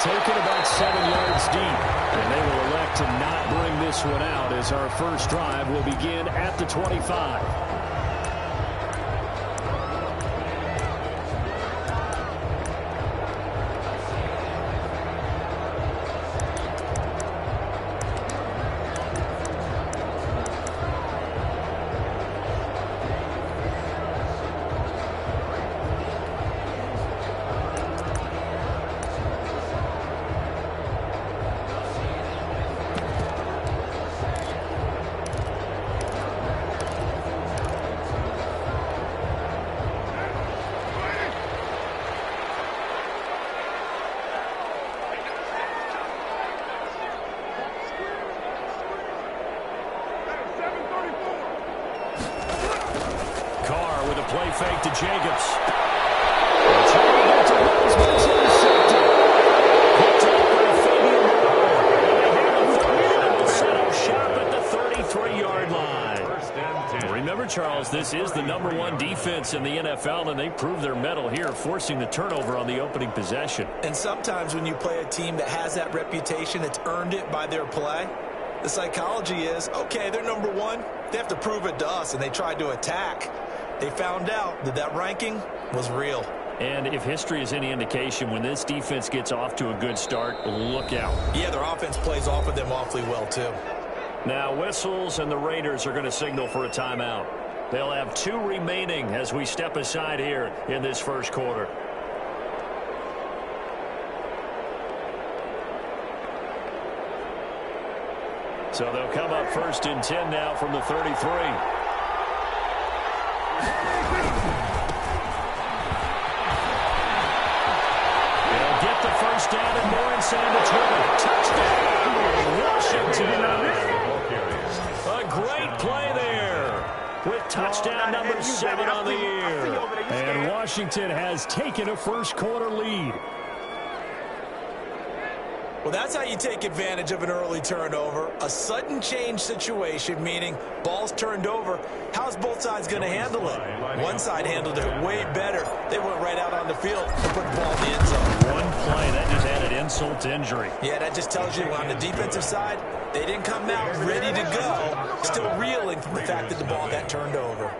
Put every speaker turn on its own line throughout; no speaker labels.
taken about 7 yards deep. And they will elect to not bring this one out as our first drive will begin at the 25.
Play fake to Jacobs. Shop at the 33-yard line. Remember, Charles, this is the #1 defense in the NFL, and they proved their mettle here, forcing the turnover on the opening possession.
And sometimes when you play a team that has that reputation, it's earned it by their play. The psychology is, okay, they're #1. They have to prove it to us, and they tried to attack. They found out that that ranking was real.
And if history is any indication, when this defense gets off to a good start, look out.
Yeah, their offense plays off of them awfully well, too.
Now, whistles, and the Raiders are going to signal for a timeout. They'll have 2 remaining as we step aside here in this first quarter. So they'll come up 1st and 10 now from the 33. They'll get the first down and more inside the 20. Touchdown, Washington. A great play there with touchdown number 7 on the year.
And Washington has taken a first quarter lead.
Well, that's how you take advantage of an early turnover. A sudden change situation, meaning ball's turned over. How's both sides going to handle it? One side handled it way better. They went right out on the field and put the ball in the end zone.
One play, that just added insult to injury.
Yeah, that just tells you on the defensive side, they didn't come out ready to go, still reeling from the fact that the ball got turned over.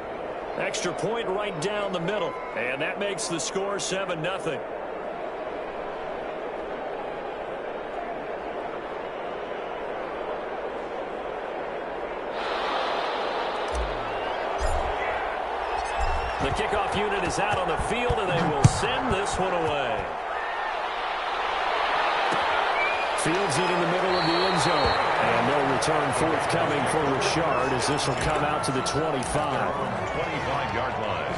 Extra point right down the middle, and that makes the score 7-0. The kickoff unit is out on the field, and they will send this one away.
Fields it in the middle of the end zone. And no return forthcoming for Richard as this will come out to the 25.
25-yard line.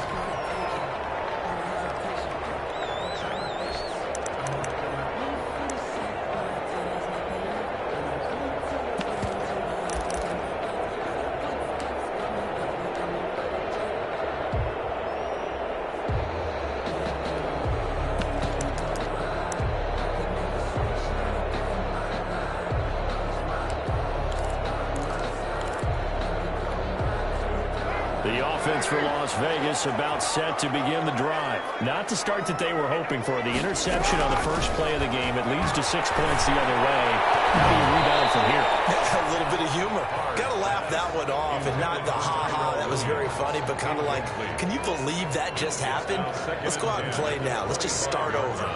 The offense for Las Vegas about set to begin the drive. Not the start that they were hoping for. The interception on the first play of the game. It leads to 6 points the other way. How do you rebound from here?
A little bit of humor. Got to laugh that one off, and not the ha-ha. That was very funny, but kind of like, can you believe that just happened? Let's go out and play now. Let's just start over.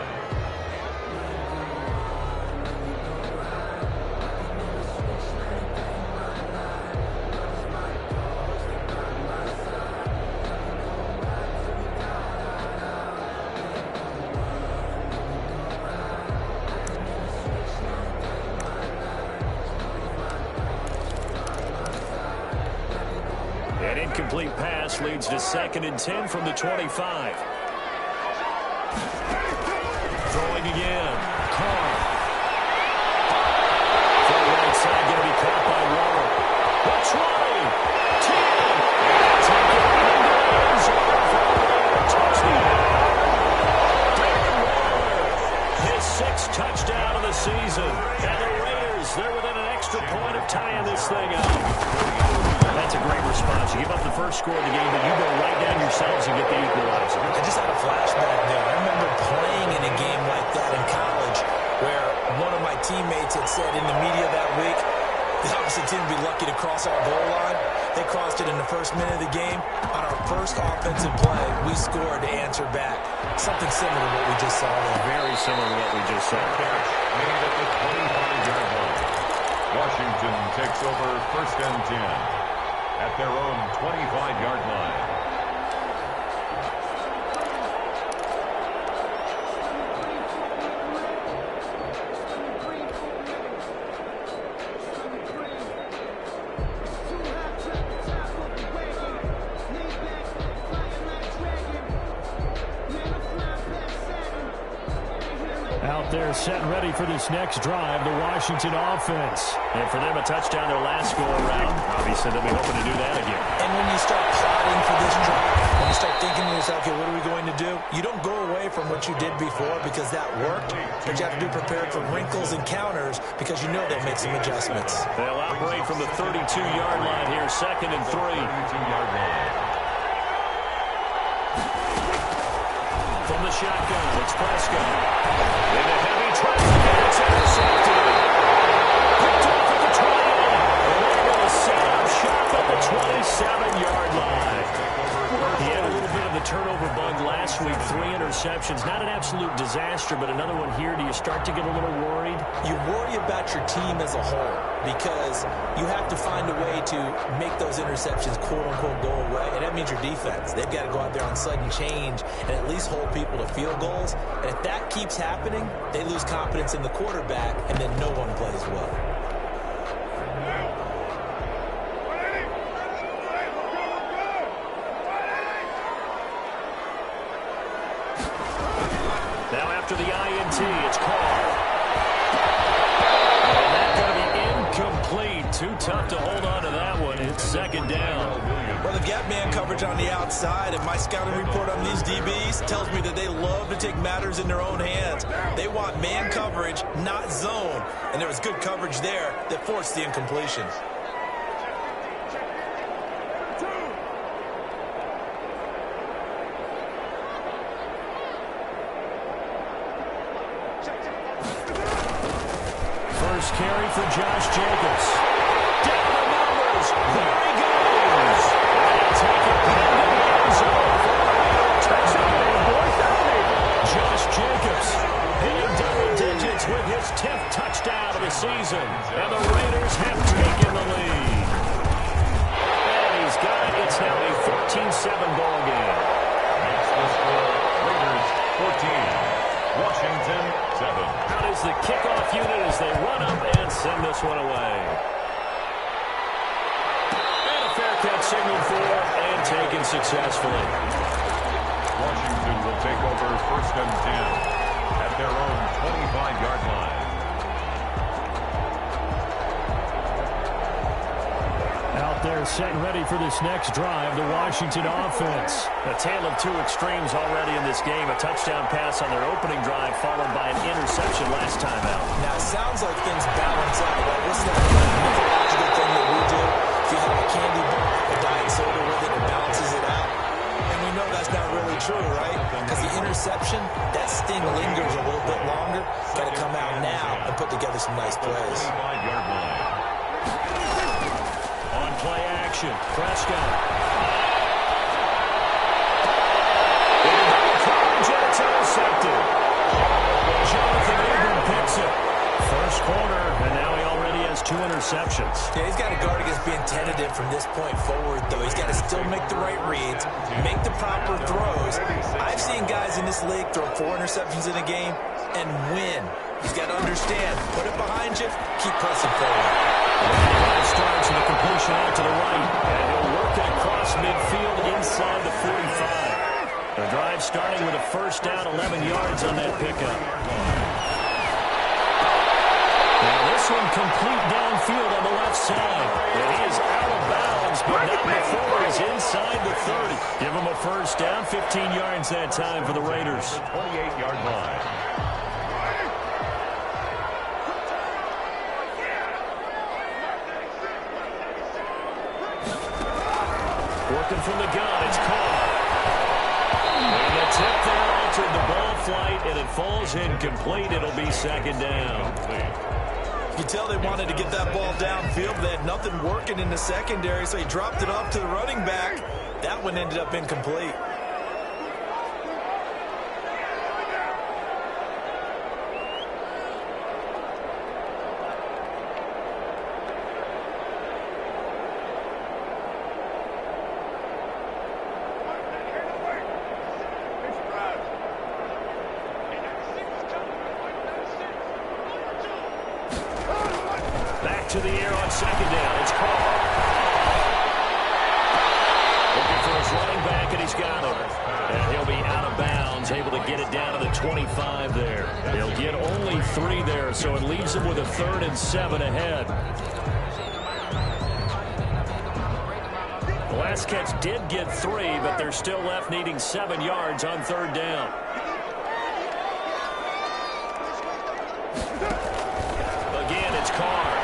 An incomplete pass leads to 2nd and 10 from the 25. Throwing again. Carr. From the right side, going to be caught by Waller. The 20. 10. Taken in the end zone for a touchdown. Darren Waller, his 6th touchdown of the season. And the Raiders, they're within an extra point of tying this thing up. That's a great response. You give up the first score of the game, but you go right down yourselves and get the equalizer.
I just had a flashback there. I remember playing in a game like that in college where seem to be lucky to cross our goal line. They crossed it in the first minute of the game. On our first offensive play, we scored to answer back. Something similar to what we just saw there.
Very similar to what we just saw.
Catch made at the 25-yard line. Washington takes over 1st and 10 at their own 25-yard line.
Out there set and ready for this next drive, the Washington offense. And for them, a touchdown their last go-around. Obviously, they'll be hoping to do that again.
And when you start plotting for this drive, when you start thinking to yourself, okay, what are we going to do? You don't go away from what you did before because that worked, but you have to be prepared for wrinkles and counters because you know they'll make some adjustments.
They'll operate from the 32-yard line here, 2nd and 3.
32-yard line.
From the shotgun, it's Prescott. In a heavy traffic, and it's intercepted. Picked off at the 20. And able to set up shop at the 27-yard line. He had a little bit of the turnover bug last week. 3 interceptions. Not an absolute disaster, but another one here. Do you start to get a little worried?
You worry about your team as a whole because you have to find a way to make those interceptions quote-unquote go away, and that means your defense. They've got to go out there on sudden change and at least hold people to field goals, and if that keeps happening, they lose confidence in the quarterback, and then no one plays well.
Now after the INT, it's Carr. And that's going to be incomplete. Too tough to hold on to that one. It's 2nd down.
Well, the gap man coverage on the outside, and my scouting report on these DBs tells me that they love to take matters in their own hands. They want man coverage, not zone. And there was good coverage there that forced the incompletion.
First carry for Josh Jacobs. Down the numbers. There he goes. And take it down the end zone. Josh Jacobs hitting double digits with his 10th touchdown of the season. And the Raiders have taken the lead. And he's got it. It's now a 14-7 ball game.
That's the score. Raiders 14. Washington 7.
Out is the kickoff unit as they run up and send this one away. And a fair catch signaled for and taken successfully.
Washington will take over 1st and 10 at their own 25-yard line.
Out there set and ready for this next drive, the Washington offense. A tale of 2 extremes already in this game. A touchdown pass on their opening drive followed by an interception last time out.
Now, it sounds like things balance out. Right? What's that mythological thing that we do? If you have a candy bar, a diet soda with it, it balances it out. And we know that's not really true, right? Because the interception, that sting lingers a little bit longer. Got to come out now and put together some nice plays.
25-yard line.
On play action, Prescott. It's intercepted. Jonathan Abram picks it. First corner, and now he already has 2 interceptions.
Yeah, he's got to guard against being tentative from this point forward, though. He's got to still make the right reads, make the proper throws. I've seen guys in this league throw 4 interceptions in a game and win. He's got to understand, put it behind you, keep pressing forward.
The starts with a completion out to the right, and he'll work it across midfield inside the 45. The drive starting with a first down, 11 yards on that pickup. Now this one complete downfield on the left side. It is out of bounds, but not before he's inside the 30. Give him a first down, 15 yards that time for the Raiders.
28-yard line.
Working from the gun, it's Carr. And the tip there altered the ball flight, and it falls incomplete. It'll be 2nd down.
You could tell they wanted to get that ball downfield, but they had nothing working in the secondary, so he dropped it off to the running back. That one ended up incomplete.
To the air on second down. It's Carr. Looking for his running back, and he's got him. And he'll be out of bounds, able to get it down to the 25 there. He'll get only 3 there, so it leaves him with a 3rd and 7 ahead. The last catch did get 3, but they're still left needing 7 yards on 3rd down. Again, it's Carr.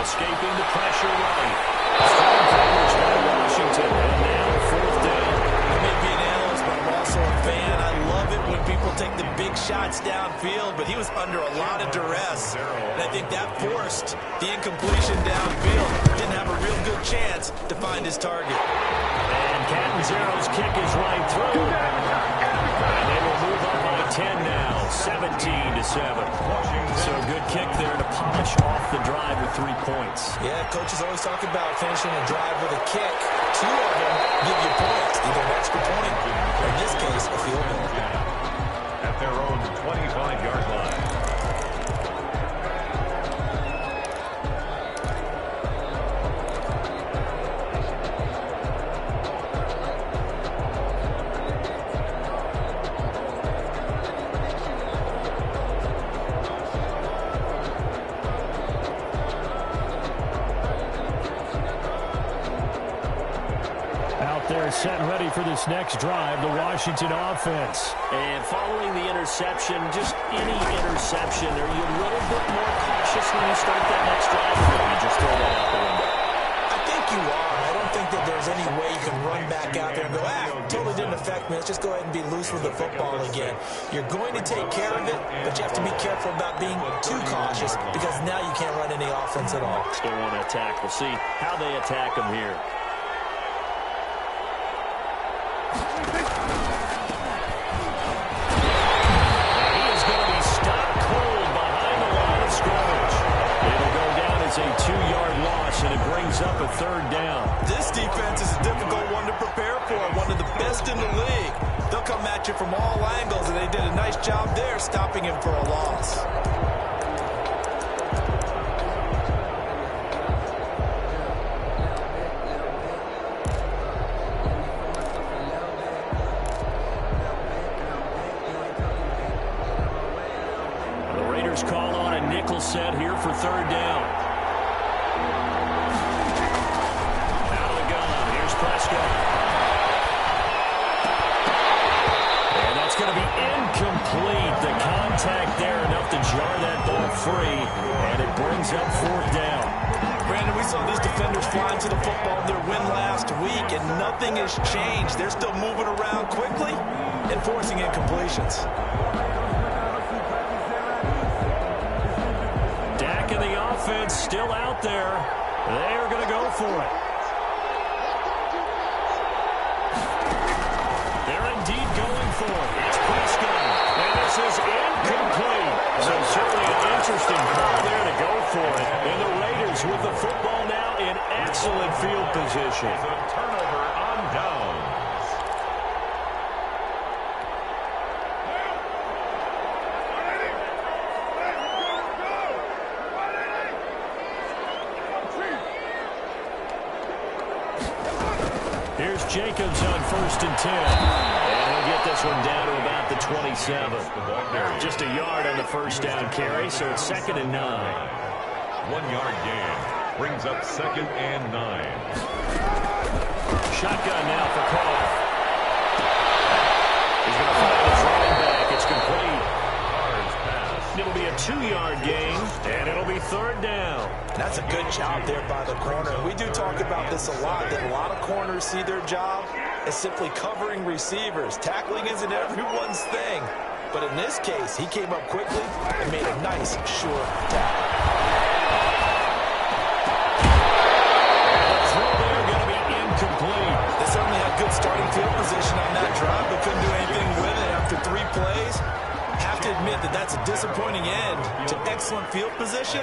Escaping the pressure right. Strong coverage by Washington. And now 4th down.
I may be an analyst, but I'm also a fan. I love it when people take the big shots downfield, but he was under a lot of duress. And I think that forced the incompletion downfield. Didn't have a real good chance to find his target.
And Catanzaro's kick is right through. And they will move on by 10 now. 17-7. So a good kick there to polish off the drive with 3 points.
Yeah, coaches always talk about finishing a drive with a kick. 2 of them give you points, either an extra point, or in this case, a field goal.
At their own 25-yard line.
Set and ready for this next drive, the Washington offense.
And following the interception, just any interception, are you a little bit more cautious when you start that next drive, or you just throw that out the window?
I think you are. I don't think that there's any way you can run back out there and go, totally didn't affect me. Let's just go ahead and be loose with the football again. You're going to take care of it, but you have to be careful about being too cautious because now you can't run any offense at all.
Still want to attack. We'll see how they attack them here. A 2-yard loss, and it brings up a 3rd down.
This defense is a difficult one to prepare for, one of the best in the league. They'll come at you from all angles, and they did a nice job there stopping him for a loss.
The Raiders call on a nickel set here for 3rd down. And that's going to be incomplete. The contact there enough to jar that ball free, and it brings up 4th down.
Brandon, we saw these defenders flying to the football in their win last week, and nothing has changed. They're still moving around quickly and forcing incompletions.
Dak and the offense still out there. They're going to go for it. It's Prescott, and this is incomplete. So certainly an interesting call there to go for it. And the Raiders with the football now in excellent field position.
It's a turnover on downs.
Here's Jacobs on 1st and 10. Get this one down to about the 27. Just a yard on the 1st down carry, so it's 2nd and 9.
1-yard gain brings up 2nd and 9.
Shotgun now for Carr. He's going to find his running back. It's complete. It'll be a 2-yard gain, and it'll be 3rd down.
That's a good job there by the corner. We do talk about this a lot, that a lot of corners see their job as simply covering receivers. Tackling isn't everyone's thing. But in this case, he came up quickly and made a nice, sure tackle.
The throw there going to be incomplete.
They certainly had good starting field position on that drive, but couldn't do anything with it after 3 plays. Have to admit that that's a disappointing end to excellent field position.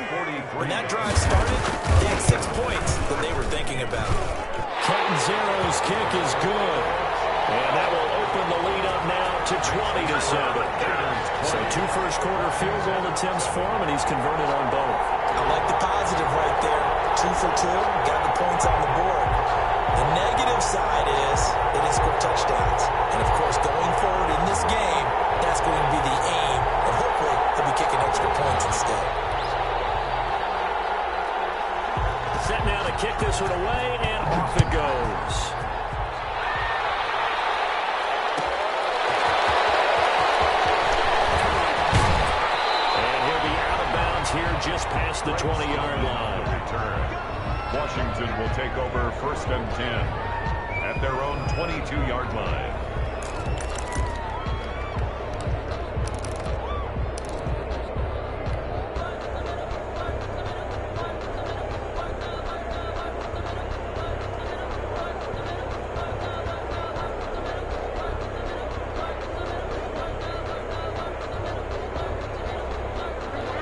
When that drive started, they had 6 points that they were thinking about.
Catanzaro's kick is good. And that will open the lead up now to 20-7. So 2 first-quarter field goal attempts for him, and he's converted on both.
I like the positive right there. 2 for 2, got the points on the board. The negative side is they didn't score touchdowns. And, of course, going forward in this game, that's going to be the aim. And hopefully he'll be kicking extra points instead.
Set now to kick this one away, and off it goes. And he'll be out of bounds here just past the 20-yard line.
Return. Washington will take over 1st and 10 at their own 22-yard line.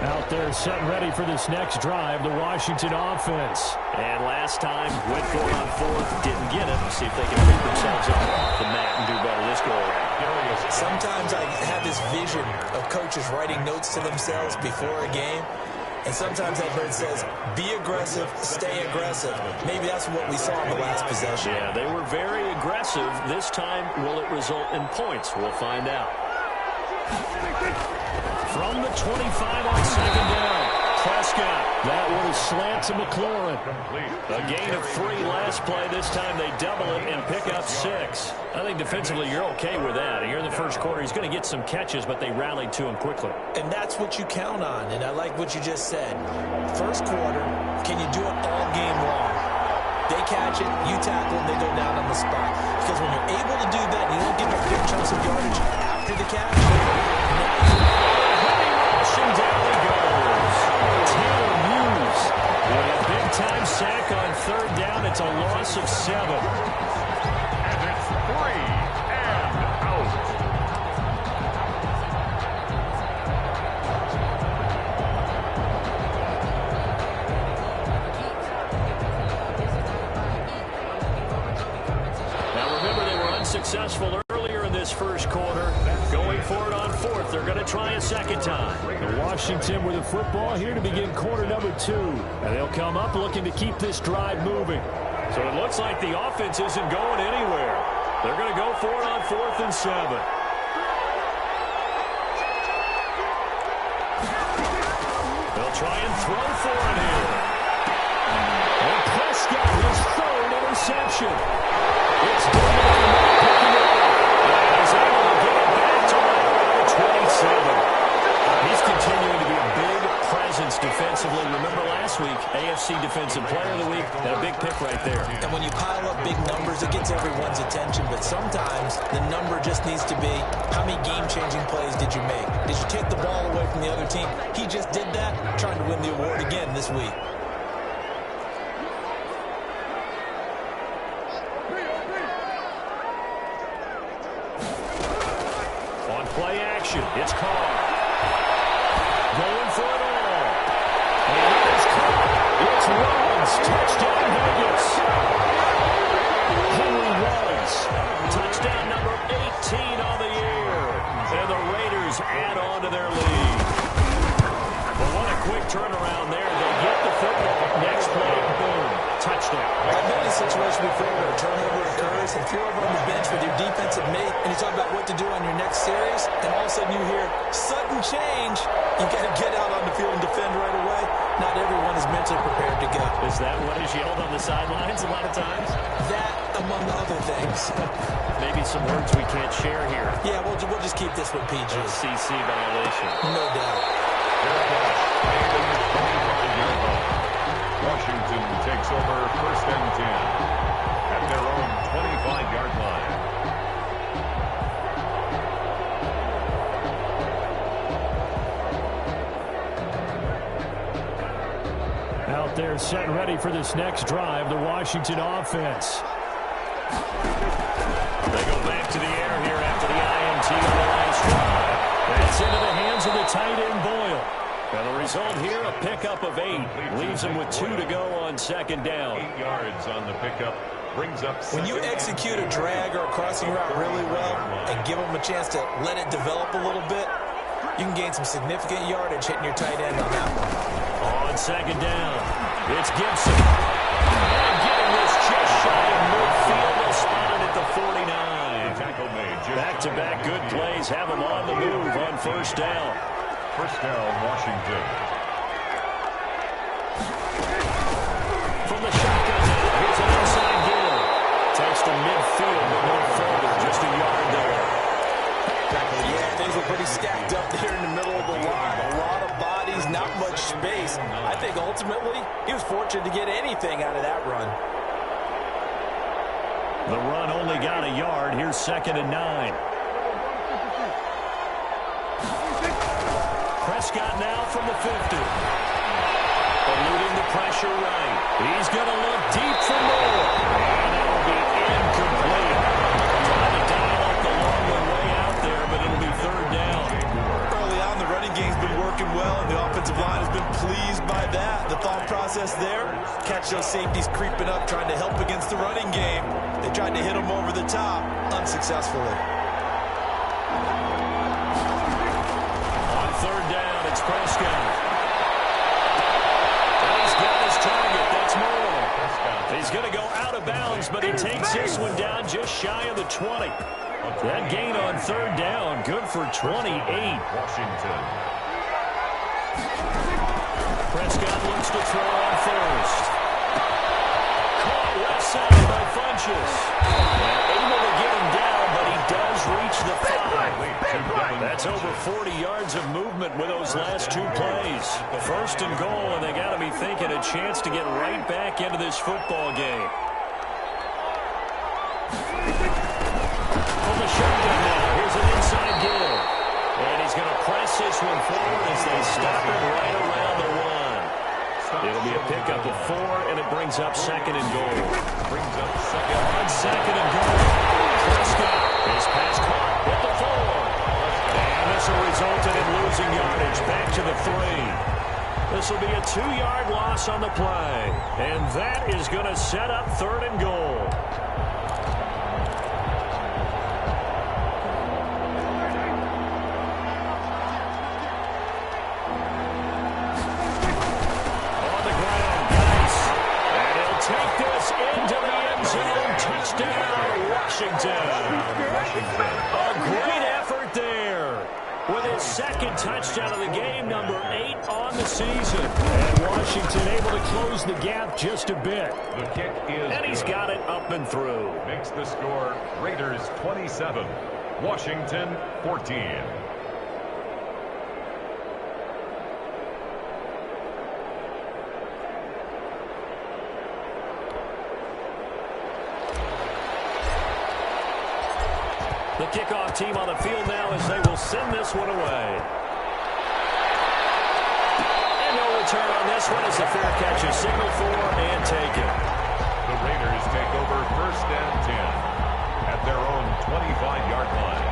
Out there set ready for this next drive, the Washington offense. And last time, went for it on 4th, didn't get it. See if they can pick themselves up off the mat and do better this go around.
Sometimes I have this vision of coaches writing notes to themselves before a game. And sometimes that note says, be aggressive, stay aggressive. Maybe that's what we saw in the last possession.
Yeah, they were very aggressive. This time, will it result in points? We'll find out. From the 25 on 2nd down, Prescott. That one is slant to McLaurin. A gain of 3 last play. This time they double it and pick up 6. I think defensively you're okay with that. Here in the first quarter, he's going to get some catches, but they rallied to him quickly.
And that's what you count on, and I like what you just said. First quarter, can you do it all game long? They catch it, you tackle, and they go down on the spot. Because when you're able to do that, you don't give up big chunks of yardage after the catch.
Rushing down he goes. Taylor Hughes with a big-time sack on 3rd down. It's a loss of 7.
And it's 3 and out.
Now remember, they were unsuccessful earlier in this first quarter. Going for it on 4th. They're going to try a second time. And Washington with the football here to begin quarter number 2. And they'll come up looking to keep this drive moving. So it looks like the offense isn't going anywhere. They're going to go for it on 4th and 7. They'll try and throw for it here. And Prescott, his 3rd interception. It's done. He's able to get it back to right around 27. He's continuing to be a big presence defensively. Remember last week, AFC Defensive Player of the Week, and a big pick right there.
And when you pile up big numbers, it gets everyone's attention. But sometimes the number just needs to be, how many game-changing plays did you make? Did you take the ball away from the other team? He just did that, trying to win the award again this week.
On play action, it's Carr. Going for it all. And it is Carr. It's Ruggs. Touchdown, Vegas. Henry Ruggs. Touchdown number 18 on the year. And the Raiders add on to their lead. But what a quick turnaround there. They get the football. Next play, boom. Touchdown.
I've been in a situation before where a turnover occurs and you're over on the bench with your defensive mate and you talk about what to do on your next series, and all of a sudden you hear sudden change. You got to get out on the field and defend right away. Not everyone is mentally prepared to go.
Is that what is yelled on the sidelines a lot of times?
That, among other things.
Maybe some words we can't share here.
Yeah, we'll just keep this with PG.
CC violation.
No doubt.
Washington takes over 1st and 10 at their own 25-yard line.
there set and ready for this next drive, the Washington offense.
They go back to the air here after the INT on the last drive. That's into the hands of the tight end, Boyle. And the result here, a pickup of 8. Leaves him with 2 to go on second down.
8 yards on the pickup. Brings up
when you execute a drag or a crossing route really well and give them a chance to let it develop a little bit, you can gain some significant yardage hitting your tight end on that one.
On second down, it's Gibson. And getting this just shy of midfield, they'll spot it at the 49. Back-to-back good plays have them on the move on first down.
First down, Washington.
From the shotgun now, here's an inside give. Takes to midfield, but no further, just a yard there.
Yeah, things were pretty stacked up there in the middle of the line. A lot of bodies, not much space. I think ultimately he was fortunate to get anything out of that run.
The run only got a yard. Here's second and 9. Prescott now from the 50. Eluding the pressure right. He's going to look deep for more. And it will be incomplete. Trying to dial up the long one way out there, but it'll be third down.
Early on, the running game's been working well, and the offensive line has been pleased by that. The thought process there, catch those safeties creeping up, trying to help against the running game. They tried to hit them over the top, unsuccessfully.
On third down, it's Prescott. And he's got his target. That's Moore. He's going to go out of bounds, but he takes this one down just shy of the 20. That gain on third down, good for 28.
Washington.
Prescott looks to throw on first. Caught left side by Funchess. Able to get him down, but he does reach the 5. That's over 40 yards of movement with those last 2 plays. First and goal, and they got to be thinking a chance to get right back into this football game. From the shotgun now, here's an inside give. And he's going to press this one forward as they stop it right around the 1. It'll be a pickup of 4, and it brings up second and goal.
Brings up second.
On second and goal. Prescott, his pass caught at the 4. And this will result in losing yardage back to the 3. This will be a 2-yard loss on the play. And that is going to set up third and goal. A great effort there with his second touchdown of the game, number 8 on the season. And Washington able to close the gap just a bit.
The kick is
and he's got it up and through.
Makes the score Raiders 27, Washington 14.
The kickoff team on the field now as they will send this one away. And no return on this one as the fair catch is signaled for and taken.
The Raiders take over first and 10 at their own 25-yard line.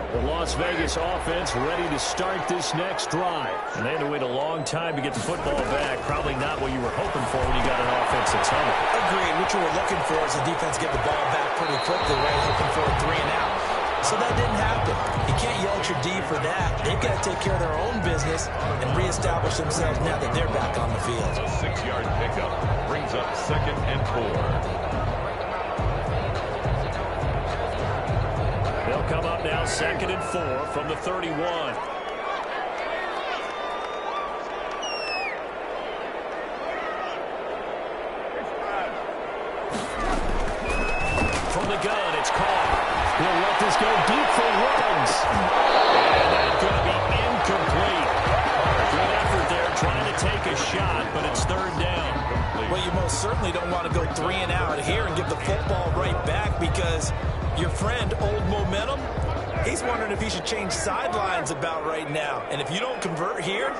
The Las Vegas offense ready to start this next drive. And they had to wait a long time to get the football back. Probably not what you were hoping for when you got an offense that's humming.
Agreed. What you were looking for is the defense get the ball back pretty quickly, right? Hoping for a 3 and out. So that didn't happen. You can't yell at your D for that. They've got to take care of their own business and reestablish themselves now that they're back on the field.
A 6-yard pickup brings up second and 4.
They'll come up now second and 4 from the 31. From the gun, it's caught. He'll let this go deep for Ruggs. And that's going to be incomplete. Good effort there trying to take a shot, but it's third down.
Well, you most certainly don't want to go 3 and out here and give the football right back because Your friend, Old Momentum, he's wondering if he should change sidelines about right now. And if you don't convert here,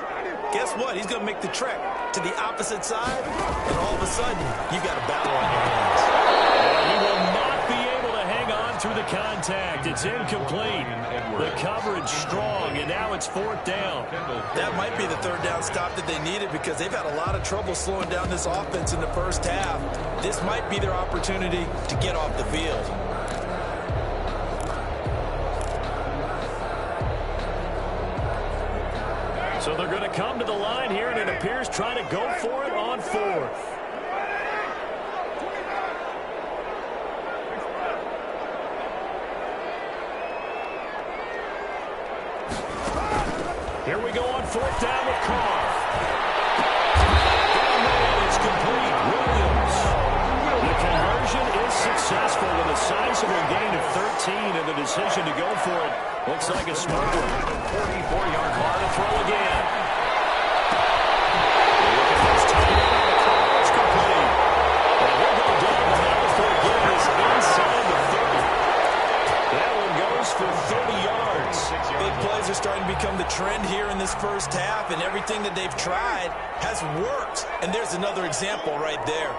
guess what? He's going to make the trek to the opposite side, and all of a sudden, you've got a battle on your hands.
He will not be able to hang on through the contact. It's incomplete. The coverage strong, and now it's 4th down.
That might be the 3rd down stop that they needed because they've had a lot of trouble slowing down this offense in the first half. This might be their opportunity to get off the field.
So they're going to come to the line here, and it appears trying to go for it on 4th. Here we go on 4th down with Carr. And it's complete. Williams. The conversion is successful with a sizable gain of 13, and the decision to go for it looks like a smart one. 44-yard bar to throw again. Look at this time. It's complete. And we'll go down the now for Gibbs inside the 30. That one goes for 30 yards.
Big plays are starting to become the trend here in this first half, and everything that they've tried has worked. And there's another example right there.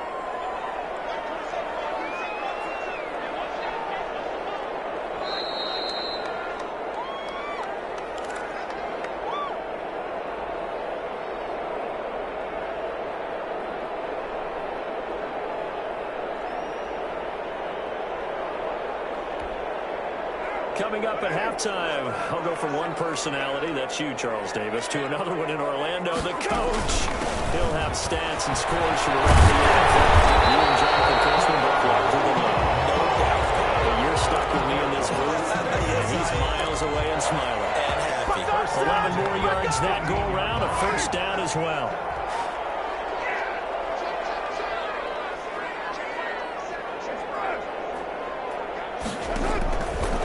Coming up at halftime, I'll go from one personality, that's you, Charles Davis, to another one in Orlando, the coach. He'll have stats and scores from around the NFL. You and Jonathan Christman both larger than life.
No doubt.
But you're stuck with me in this booth, and he's miles away and smiling.
And happy.
11 more yards that go around, a 1st down as well.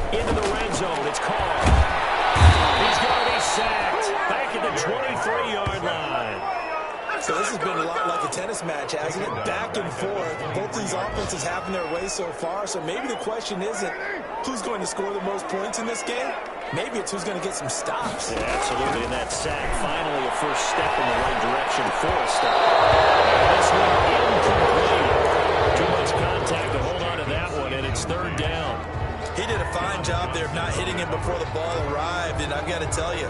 Into the red zone. It's Carr. He's going to be sacked. Back at the 23-yard line.
So this has been a lot like a tennis match, hasn't it? Back and forth. Both these offenses having their way so far. So maybe the question isn't who's going to score the most points in this game. Maybe it's who's going to get some stops.
Yeah, absolutely. And that sack, finally a first step in the right direction for a stop. This one incomplete. Too much contact to hold on to that one, and it's 3rd down.
He did a fine job there of not hitting him before the ball arrived, and I've got to tell you,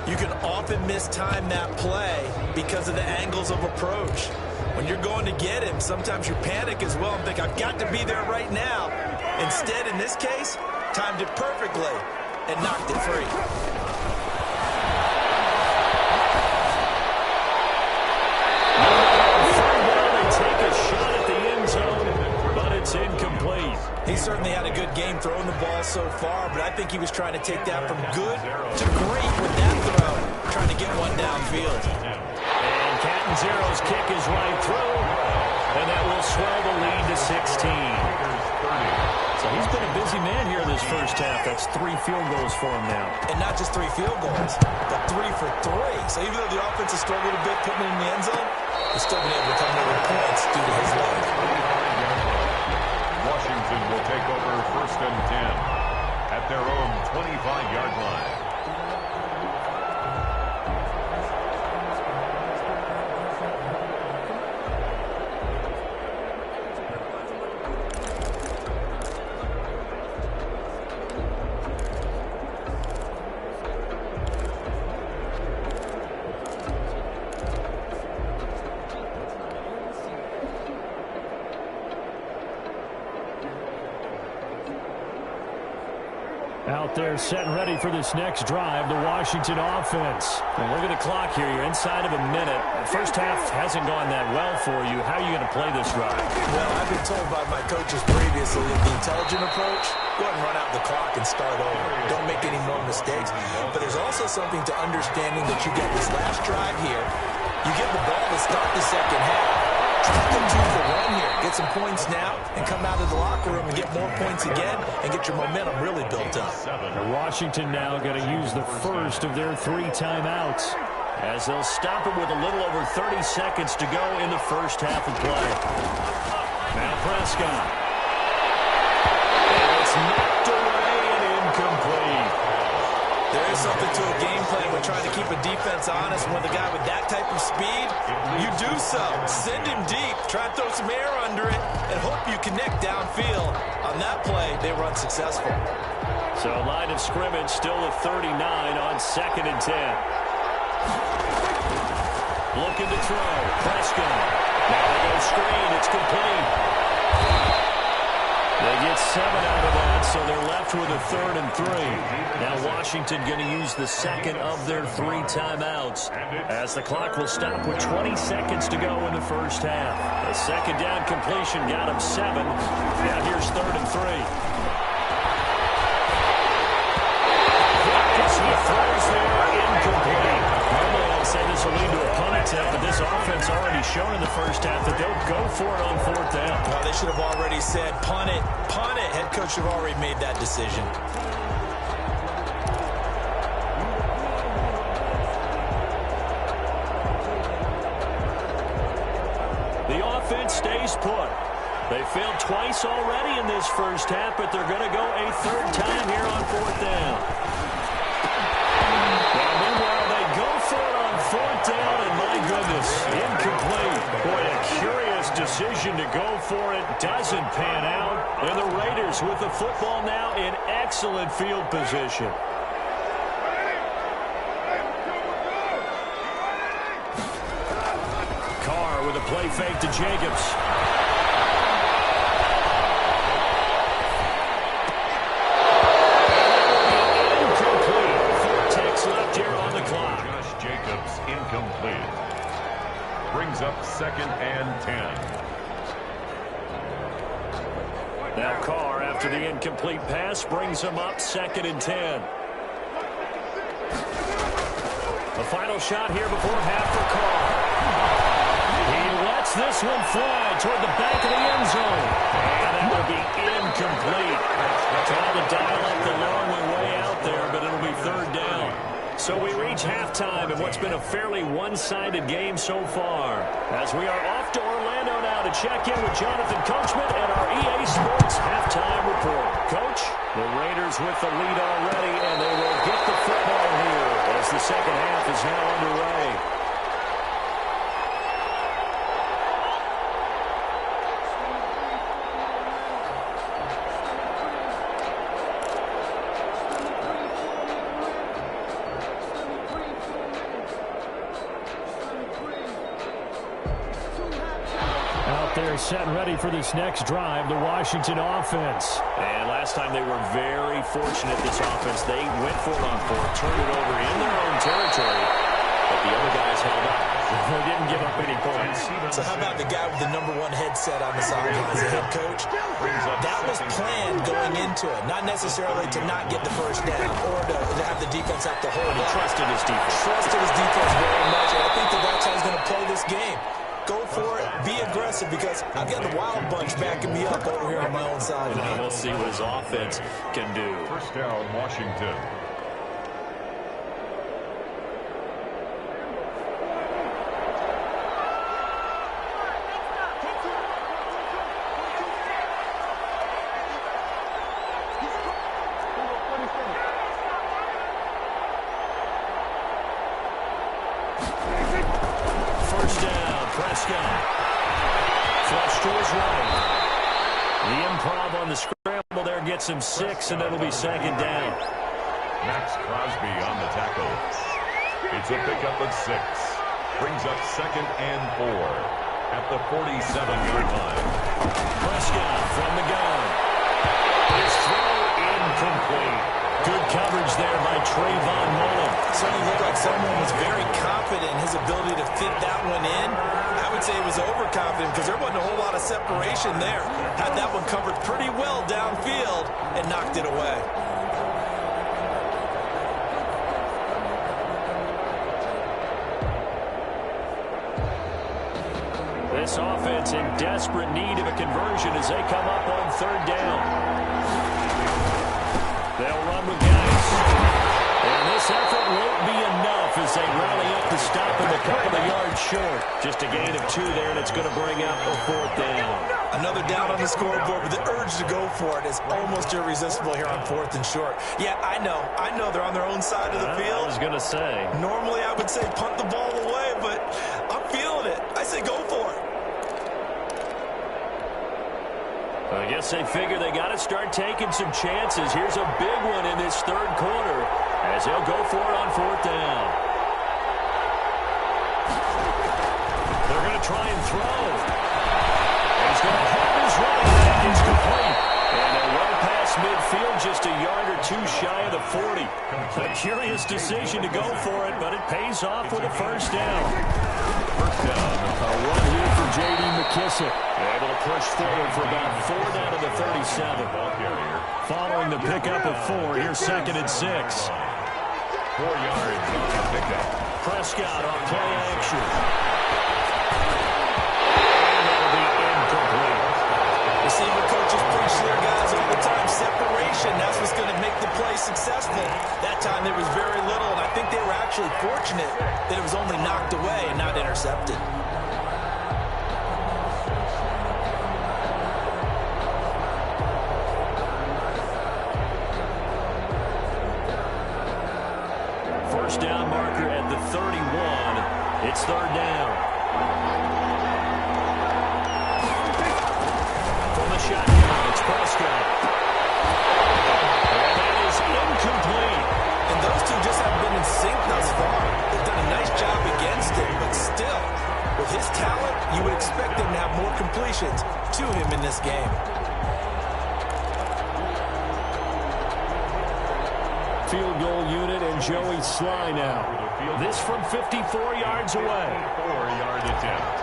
you can often mistime that play because of the angles of approach. When you're going to get him, sometimes you panic as well and think, I've got to be there right now. Instead, in this case, timed it perfectly and knocked it free.
Take a shot at the end zone, but it's incomplete.
He certainly had a good game throwing the ball so far, but I think he was trying to take that from good to great with that throw, trying to get one downfield.
And Catanzaro's kick is right through, and that will swell the lead to 16. So he's been a busy man here this first half. That's 3 field goals for him now.
And not just 3 field goals, but 3 for 3. So even though the offense has struggled a bit putting it in the end zone, he's still been able to come away with points due to his leg.
Washington will take over 1st and 10 at their own 25-yard line.
Out there set and ready for this next drive, the Washington offense. And look at the clock here. You're inside of a minute. The first half hasn't gone that well for you. How are you going to play this drive?
Well, I've been told by my coaches previously that the intelligent approach, go ahead and run out the clock and start over. Don't make any more mistakes. But there's also something to understanding that you get this last drive here. You get the ball to start the second half. Try to continue the run here. Get some points now and come out of the locker room and get more points again and get your momentum really built up.
And Washington now going to use the first of their 3 timeouts as they'll stop it with a little over 30 seconds to go in the first half of play. Now Prescott. And it's
Snapped away and incomplete.
There is something to a game plan with trying to keep a defense honest. With a guy with that type of speed, you do so. Send him deep, try to throw some air under it, and hope you connect downfield. On that play, they were unsuccessful.
So line of scrimmage still at 39 on 2nd and 10. Looking to throw. Prescott. Now they go screen. It's complete. They get 7 out of that, so they're left with a 3rd and 3. Now Washington going to use the second of their 3 timeouts, as the clock will stop with 20 seconds to go in the first half. A second down completion got him 7. Now here's 3rd and 3. He throws there, incomplete. Normally I'd say this will lead to a punt attempt, but this offense already shown in the first half that they'll go for it on 4th down.
Well, they should have already said, punt it, punt it. Head coach should have already made that decision.
The offense stays put. They failed twice already in this first half, but they're going to go a 3rd time here on 4th down. Now, meanwhile, they go for it on 4th down, and my goodness, incomplete. Boy, a curious decision to go for it. Doesn't pan out. And the Raiders with the football now in excellent field position. Carr with a play fake to Jacobs.
Incomplete. Brings up 2nd and 10.
Now Carr, after the incomplete pass, brings him up 2nd and 10. The final shot here before half for Carr. He lets this one fly toward the back of the end zone. And that will be incomplete. Trying to dial up the long way out there, but it'll be 3rd down. So we reach halftime in what's been a fairly one-sided game so far. As we are off to Orlando now to check in with Jonathan Coachman and our EA Sports halftime report. Coach, the Raiders with the lead already, and they will get the football here as the second half is now underway. They're set and ready for this next drive, the Washington offense. And last time they were very fortunate, this offense. They went for it on 4th, turned it over in their own territory, but the other guys held up. They didn't give up any points.
So how about the guy with the #1 headset on the sidelines, the head coach? That was planned going into it, not necessarily to not get the first down or to have the defense have to hold up.
He trusted his defense.
Trusted his defense very much, and I think that's how he's going to play this game. Go for it, be aggressive, because I've got the Wild Bunch backing me up over here on my own side.
And we'll see what his offense can do.
1st down, Washington.
Flush to his right. The improv on the scramble there gets him 6, and it'll be 2nd down.
Max Crosby on the tackle. It's a pickup of 6. Brings up 2nd and 4 at the 47-yard line.
Prescott from the gun. His throw incomplete. Good coverage there by Trayvon Mullen.
Certainly looked like someone was very confident in his ability to fit that one in. I would say he was overconfident because there wasn't a whole lot of separation there. Had that one covered pretty well downfield and knocked it away.
This offense in desperate need of a conversion as they come up on 3rd down. They'll run with guys. And this effort won't be enough as
as they rally up to stop him a couple of yards short. Just a gain of 2 there, and it's going to bring up a 4th down.
Another down on the scoreboard, but the urge to go for it is almost irresistible here on 4th and short. Yeah, I know they're on their own side of the field.
I was going to say.
Normally I would say punt the ball away, but I'm feeling it. I say go for it.
I guess they figure they got to start taking some chances. Here's a big one in this 3rd quarter as they'll go for it on 4th down. They're going to try and throw. And he's going to have his running back. It's complete. And a well past midfield, just a yard or 2 shy of the 40. A curious decision to go for it, but it pays off with a 1st down. A run here for J.D. McKissick. Able to push forward for about 4 down to the 37. Following the pickup of 4, here's 2nd and 6.
4 yards on the pickup.
Prescott on play action. And that'll be incomplete.
Receiver coaches preach to their guys all the time. Separation, that's what's going to make the play successful. That time there was very little, and I think they were actually fortunate that it was only knocked away and not intercepted.
First down marker at the 31. It's 3rd down. From the shotgun, it's Prescott. And that is incomplete.
And those two just haven't been in sync thus far. They've done a nice job against it, but still, with his talent, you would expect him to have more completions to him in this game.
Field goal unit and Joey Sly now. This from 54 yards away.
4-yard attempt.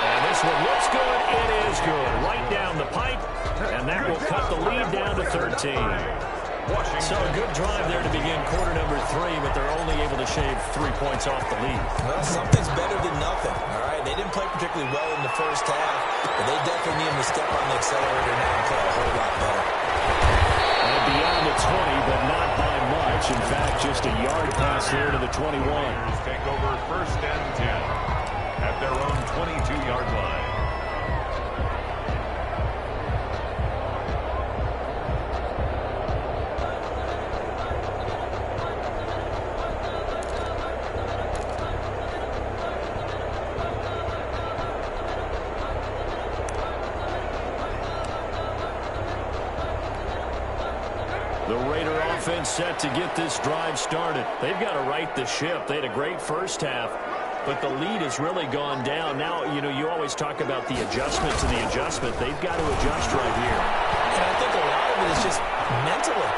And this one looks good. It is good. Right down the pipe. And that will cut the lead down to 13. So a good drive there to begin quarter number 3, but they're only able to shave 3 points off the lead.
Well, something's better than nothing, all right? They didn't play particularly well in the first half, but they definitely need to step on the accelerator now and play a whole lot better.
And beyond the 20, but not by much. In fact, just a yard pass there to the 21.
Take over 1st and 10 at their own 22-yard line.
The Raider offense set to get this drive started. They've got to right the ship. They had a great first half, but the lead has really gone down. Now, you always talk about the adjustment to the adjustment. They've got to adjust right here.
And I think a lot of it is just mentally.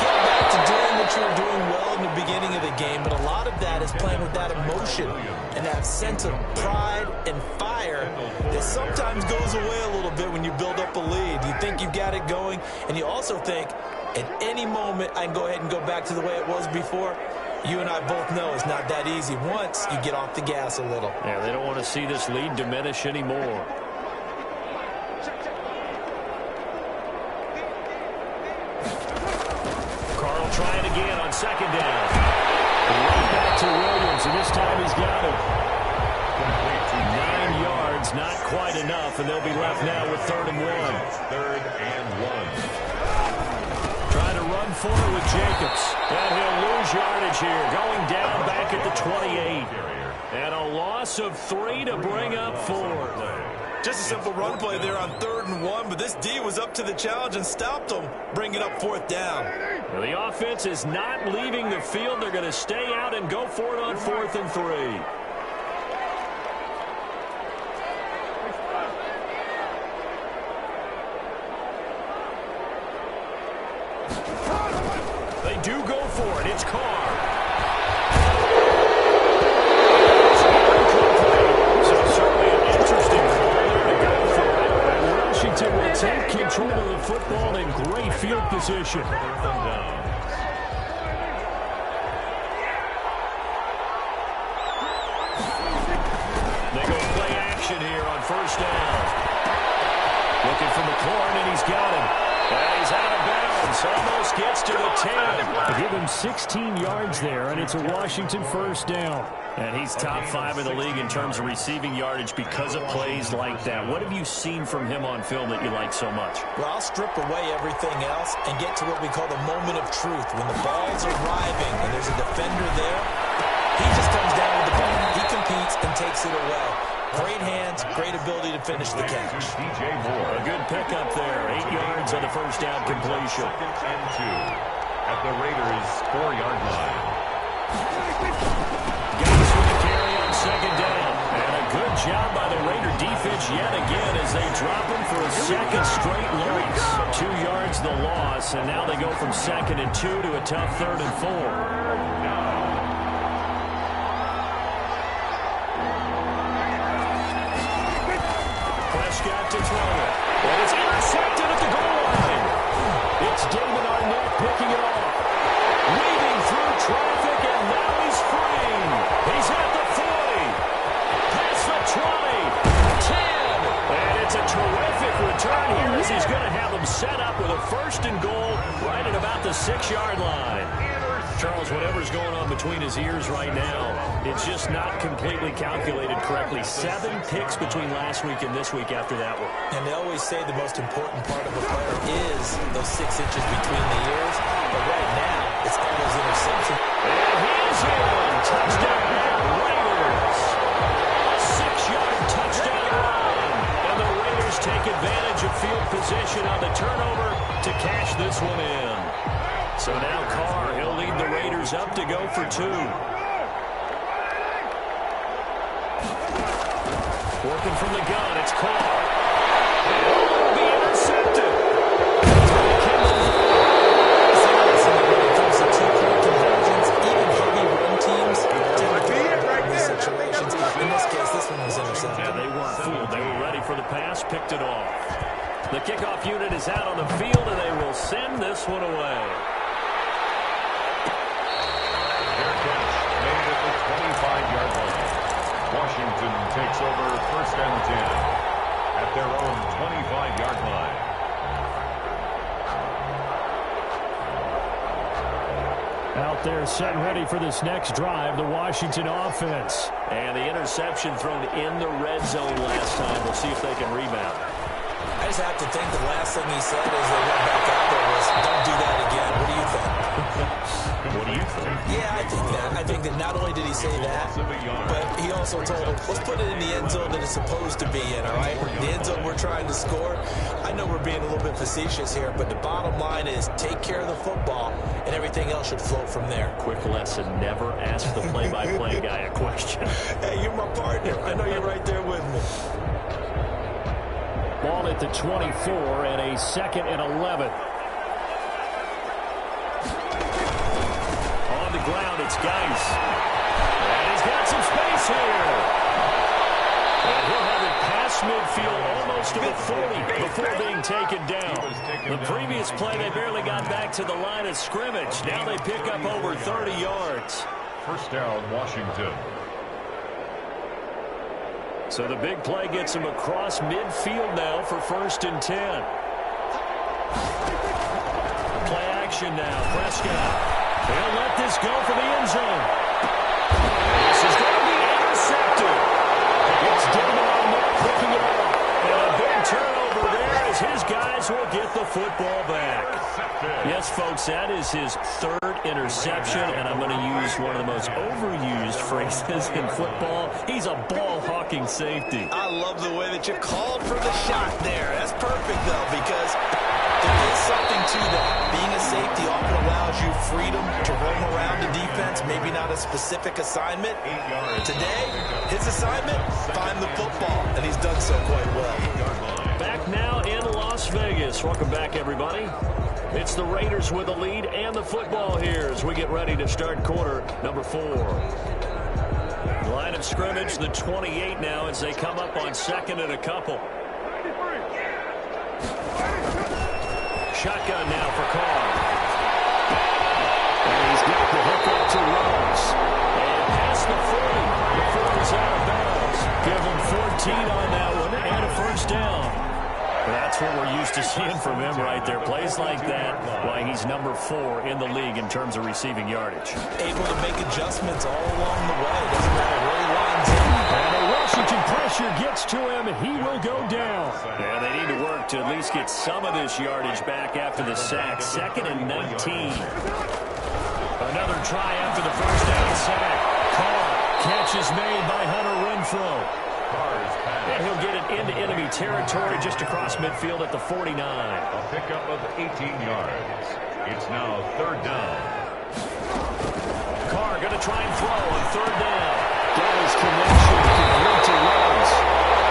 Get back to doing what you were doing well in the beginning of the game, but a lot of that is playing with that emotion and that sense of pride and fire that sometimes goes away a little bit when you build up a lead. You think you've got it going, and you also think, at any moment, I can go ahead and go back to the way it was before. You and I both know it's not that easy once you get off the gas a little.
Yeah, they don't want to see this lead diminish anymore. Carl trying again on 2nd down. Right back to Williams, and this time he's got him. 9 yards, not quite enough, and they'll be left now with 3rd and 1.
3rd and 1.
Trying to run forward with Jacobs. And he'll lose yardage here. Going down back at the 28. And a loss of 3 to bring up 4.
Just a simple run play there on 3rd and 1, but this D was up to the challenge and stopped them, bringing up 4th down.
Well, the offense is not leaving the field. They're going to stay out and go for it on 4th and 3. They do go for it. It's Carr. So certainly an interesting call there to go for it. And Washington will take control of the football in great field position. They go play action here on 1st down. Looking for McLaurin, and he's got him. And he's out of bounds.
distance. Almost gets to the 10.
Give him 16 yards there, and it's a Washington first down.
And he's top 5 in the league in terms of receiving yardage because of plays like that. What have you seen from him on film that you like so much?
Well, I'll strip away everything else and get to what we call the moment of truth. When the ball's arriving and there's a defender there, he just comes down with the ball. He competes and takes it away. Great hands, great ability to finish the catch.
DJ Moore.
A good pickup there. 8 yards on the first down completion.
Second and 2 at the Raiders' 4-yard line.
Guys with the carry on second down. And a good job by the Raider defense yet again as they drop him for a second straight loss. 2 yards the loss, and now they go from 2nd and 2 to a tough 3rd and 4. Prescott to throw it. And it's intercepted at the goal line. It's David Arnett picking it off. Weaving through traffic, and now he's free. He's at the 40. Past the 20. 10. And it's a terrific return here as he's going to have them set up with a 1st and goal right at about the 6-yard line. Charles, whatever's going on between his ears right now, it's just not completely calculated correctly. 7 picks between last week and this week after that one.
And they always say the most important part of a player is those 6 inches between the ears. But right now, it's all those interceptions.
And he's in. Touchdown, Raiders. 6-yard touchdown run. And the Raiders take advantage of field position on the turnover to cash this one in. So now Carr, he'll lead the Raiders up to go for 2. Working from the gun, it's Carr. And it'll be intercepted.
When it comes to two-point conversions, even heavy run teams tend to get these situations. In this case, this one was intercepted.
And they weren't fooled. They were ready for the pass, picked it off. The kickoff unit is out on the field, and they will send this one away.
Made at the 25-yard line. Washington takes over 1st and 10 at their own 25-yard line.
Out there set and ready for this next drive, the Washington offense.
And the interception thrown in the red zone last time. We'll see if they can rebound.
I just have to think the last thing he said as they went back out there was, don't do that again. What do you think?
What do you think?
Yeah, I think that. I think that not only did he say that, but he also told him, let's put it in the end zone that it's supposed to be in, all right? The end zone we're trying to score. I know we're being a little bit facetious here, but the bottom line is take care of the football, and everything else should flow from there.
Quick lesson, never ask the play-by-play guy a question.
Hey, you're my partner. I know you're right there with me.
Ball at the 24 and a 2nd and 11.
On the ground, it's Geis. And he's got some space here. And he'll have it past midfield almost to the 40 before being taken down. The previous play, they barely got back to the line of scrimmage. Now they pick up over 30 yards.
1st down, Washington.
So the big play gets him across midfield now for 1st and 10. Play action now. Prescott. They'll let this go for the end zone. This is going to be intercepted. It's David Arnett picking it up. And a big turnover there as his guys will get the football back. Yes, folks, that is his 3rd interception, and I'm going to use one of the most overused phrases in football. He's a ball-hawking safety.
I love the way that you called for the shot there. That's perfect, though, because there is something to that. Being a safety often allows you freedom to roam around the defense, maybe not a specific assignment. Today, his assignment, find the football, and he's done so quite well.
Back now in Las Vegas. Welcome back, everybody. It's the Raiders with the lead and the football here as we get ready to start quarter number 4. Line of scrimmage, the 28 now as they come up on 2nd and a couple. Shotgun now for Carr. And he's got the hook up to Rose. And past the 40 before he's out of bounds. Give him 14 on that one and a 1st down. That's what we're used to
you're seeing from him right there. Plays like that, why he's number 4 in the league in terms of receiving yardage.
Able to make adjustments all along the way. Doesn't matter where he lines in.
And the Washington pressure gets to him. He will go down. And they need to work to at least get some of this yardage back after the sack. 2nd and 19. Another try after the first down sack. Carr, catch is made by Hunter Renfrow. And he'll get it into enemy territory just across midfield at the 49.
A pickup of 18 yards. It's now 3rd down.
Carr going to try and throw on 3rd down. Got his connection complete to Ruggs.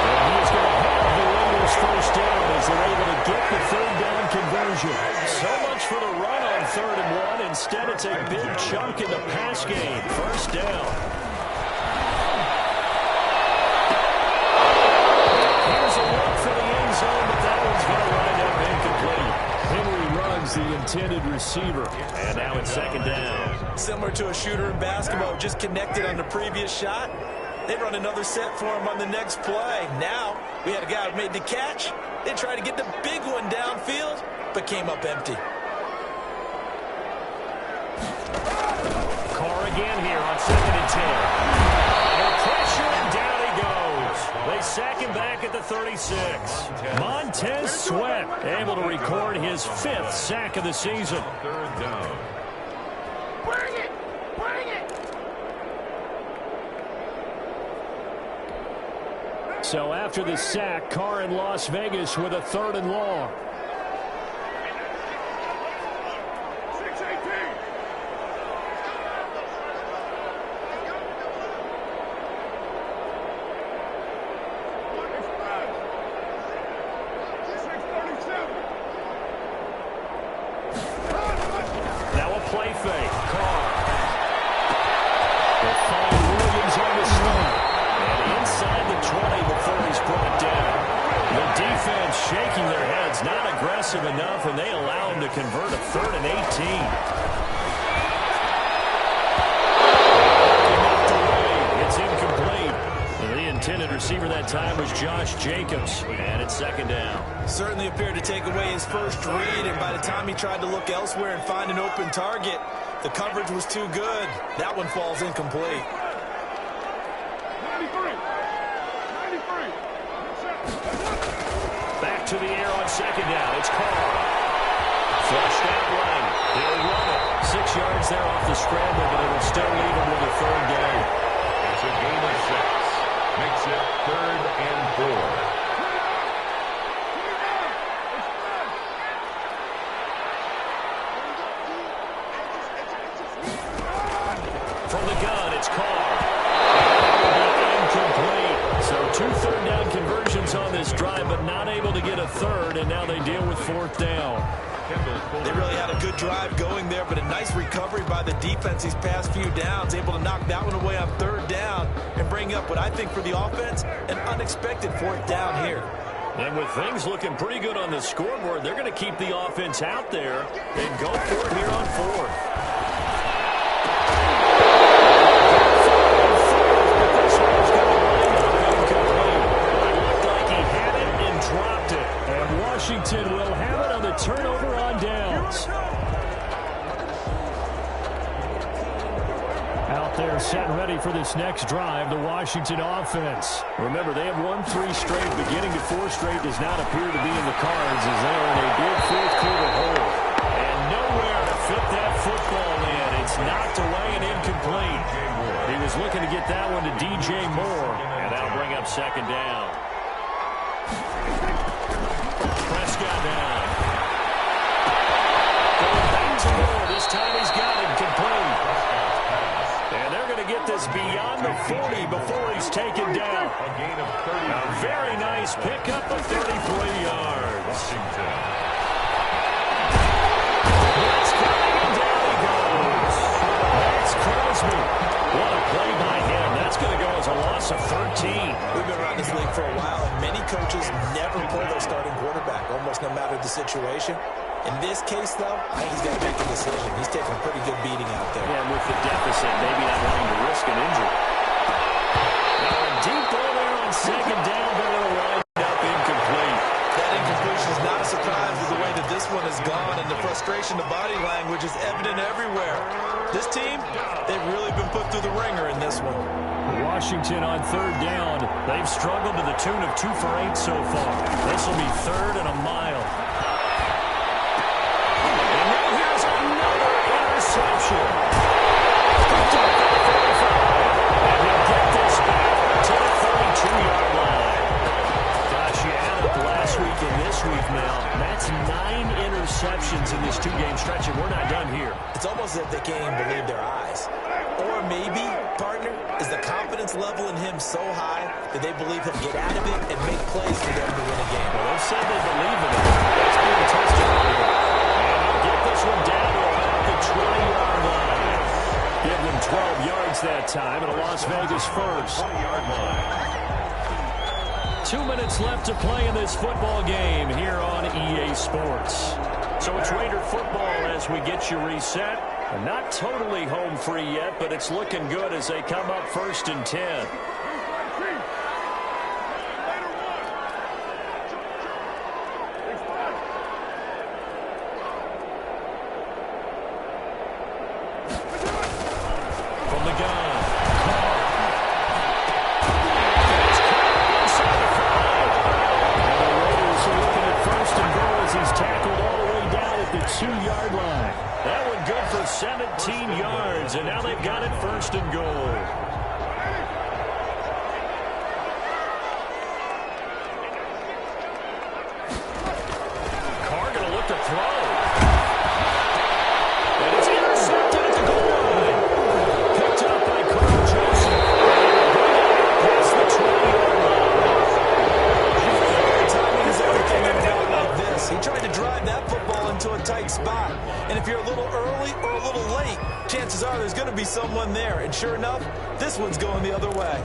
And he is going to have the Raiders first down as they're able to get the 3rd down conversion. So much for the run on 3rd and 1. Instead, it's a big chunk in the pass game. First down. For the end zone, but that one's going to wind up incomplete. Henry Ruggs, the intended receiver. And now it's 2nd down.
Similar to a shooter in basketball, just connected on the previous shot. They run another set for him on the next play. Now, we had a guy who made the catch. They tried to get the big one downfield, but came up empty.
Carr again here on 2nd and 10. No pressure, and down he goes. They sack him back at the 36. Montez Sweat able to record his 5th sack of the season.
3rd down.
Bring it! Bring it!
So after the sack, Carr in Las Vegas with a 3rd and long. Play fake. Carr. They'll find Williams on the snap. And inside the 20 before he's brought down. The defense shaking their heads, not aggressive enough, and they allow him to convert a 3rd and 18. Knocked away. It's incomplete. The intended receiver that time was Josh Jacobs. And it's 2nd down.
Certainly appeared to take away his first read, and by the time he tried to look elsewhere and find an open target, the coverage was too good. That one falls incomplete.
93.
Back to the air on 2nd down. It's Carr. Flushed out right. He'll run it. 6 yards there off the scramble, but it'll still leave him with a 3rd down.
It's a gain of 6. Makes it 3rd and 4.
From the gun, it's Carr. Incomplete. So 2 3rd down conversions on this drive, but not able to get a 3rd, and now they deal with 4th down.
They really had a good drive going there, but a nice recovery by the defense these past few downs, able to knock that one away on 3rd down and bring up what I think for the offense, an unexpected 4th down here.
And with things looking pretty good on the scoreboard, they're going to keep the offense out there and go for it here on 4th. Washington will have it on the turnover on downs. Out there set and ready for this next drive, the Washington offense. Remember, they have won 3 straight. Beginning to 4 straight does not appear to be in the cards as they are in a big 4th quarter hole. And nowhere to fit that football in. It's knocked away and incomplete. He was looking to get that one to DJ Moore, and that'll bring up 2nd down. Prescott down. Going back to Moore. This time he's got him complete. And they're going to get this beyond the 40 before he's taken down.
A gain of 30.
A very nice pickup of 33 yards.
Washington.
That's coming, and down he goes. That's Crosby. What a play by him. That's going to go as a loss of 13.
We've been around this league for a while, and many coaches never pull their starting quarterback, almost no matter the situation. In this case, though, I think he's got to make a decision. He's taking a pretty good beating out there.
Yeah, with the deficit, maybe not wanting to risk an injury. Now a deep ball there on 2nd down, but it'll wind up incomplete.
That incompletion is not a surprise. frustration, the body language is evident everywhere. This team, they've really been put through the ringer in this one.
Washington on third down. They've struggled to the tune of 2 for 8 so far. This will be third and a mile. And now here's another interception. Picked up at the 35. And he'll get this back to the 32-yard line. Gosh, you add up last week and this week now. That's 9 interceptions in this 2-game stretch, and we're not done here.
It's almost as if they can't even believe their eyes. Or maybe, partner, is the confidence level in him so high that they believe he'll get out of it and make plays for them to win a game.
Well, they've said they believe in it. That's being tested out here. And he'll get this one down to about the 20-yard line. Give them 12 yards that time at a Las Vegas first.
20-yard line.
2 minutes left to play in this football game here on EA Sports. So it's Raider football as we get you reset. Not totally home free yet, but it's looking good as they come up 1st and 10. From the gun. It's caught inside the 5. And the Raiders are looking at 1st and goal as he's tackled all the way down at the 2-yard line. That one good for 17 yards, and now they've got it 1st and goal. Carr going to look to throw. And it's intercepted at the goal line. Picked up by Carl Joseph. Past the 20-yard line.
Timing is everything in a game like this. He tried to drive that football into a tight spot. And if you're a little early or a little late, chances are there's going to be someone there. And sure enough, this one's going the other way.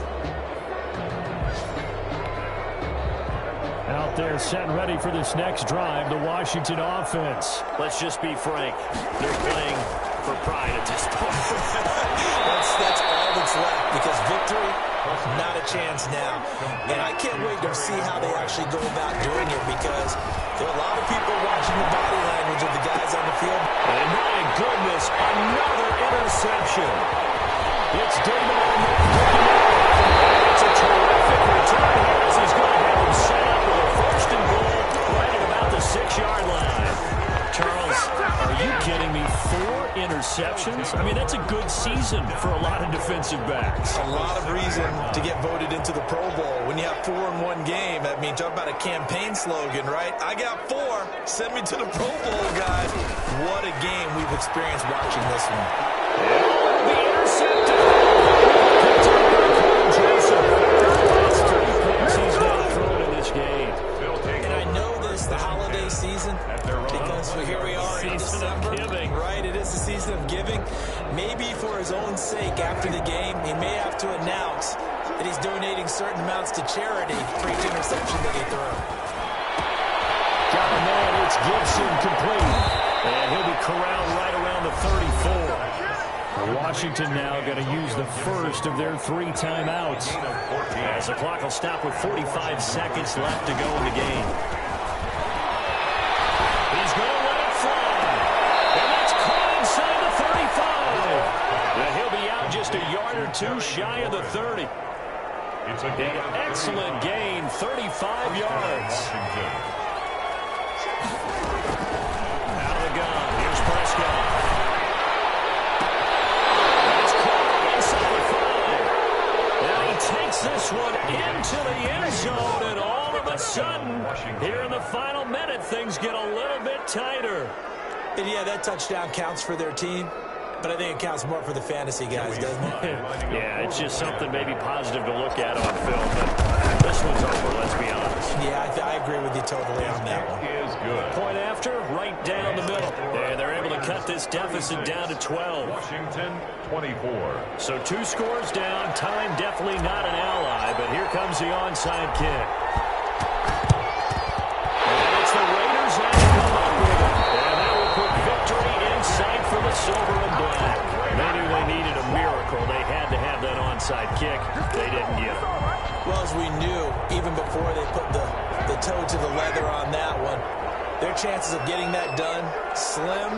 Out there set and ready for this next drive, the Washington offense. Let's just be frank. They're playing for pride at this point.
That's all that's left, because victory, not a chance now. And I can't wait to see how they actually go about doing it, because there are a lot of people watching the body language of the guys on the field.
And my goodness, another interception. It's David Arnett. It's a terrific return here as he's going to have him set up with a 1st and goal right at about the 6-yard line. Charles, are you kidding me? 4 interceptions? I mean, that's a good season for a lot of defensive backs.
A lot of reason to get voted into the Pro Bowl. When you have 4 in one game, I mean, talk about a campaign slogan, right? I got 4. Send me to the Pro Bowl, guys. What a game we've experienced watching this one.
The intercepted. Picked up by Carl Joseph. That's 3 picks he's now thrown in this game.
And I know this, the holiday season, because here we are in December, right? It is the season of giving. Maybe for his own sake, after the game, he may have to announce that he's donating certain amounts to charity for each interception that he throws.
Got a man, it's Gibson complete. And he'll be corralled right around the 34. Washington now going to use the first of their 3 timeouts. As the clock will stop with 45 seconds left to go in the game. He's going to let it fly. And that's caught inside the 35. And he'll be out just a yard or 2 shy of the 30.
It's an
excellent gain, 35 yards. Out of the gun, here's Prescott. That's caught inside the 5. And he takes this one into the end zone, and all of a sudden, here in the final minute, things get a little bit tighter.
And yeah, that touchdown counts for their team, but I think it counts more for the fantasy guys, doesn't it?
Yeah, it's just something maybe positive to look at on film, but this one's over, let's be honest.
Yeah, I agree with you totally on that one.
is good.
Point after, right down the middle. And they're able to cut this deficit down to 12.
Washington, 24.
So 2 scores down. Time definitely not an ally, but here comes the onside kick. And it's the Raiders that come up with it. And that will put victory in sight for the silver and black. They knew they needed a miracle. They had to have that onside kick. They didn't get it.
Well, as we knew, even before they put the toe to the leather on that one, Their chances of getting that done, slim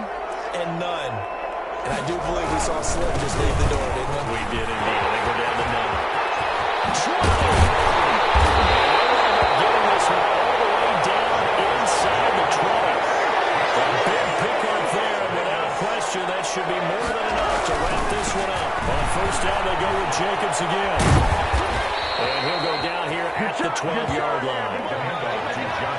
and none. And I do believe we saw Slim just leave the door, didn't we?
We did indeed. They go down to none. Getting this one all the way down inside the 20. A big pickup there, and without question, that should be more than enough to wrap this one up. On first down, they go with Jacobs again. And he'll go down here at the 12-yard line.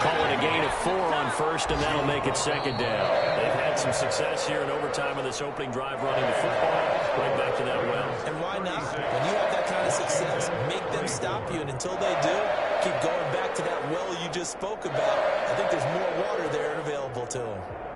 Call it a gain of 4 on first, and that'll make it second down. They've had some success here in overtime in this opening drive running the football. Right back to that well.
And why not? When you have that kind of success, make them stop you. And until they do, keep going back to that well you just spoke about. I think there's more water there available to them.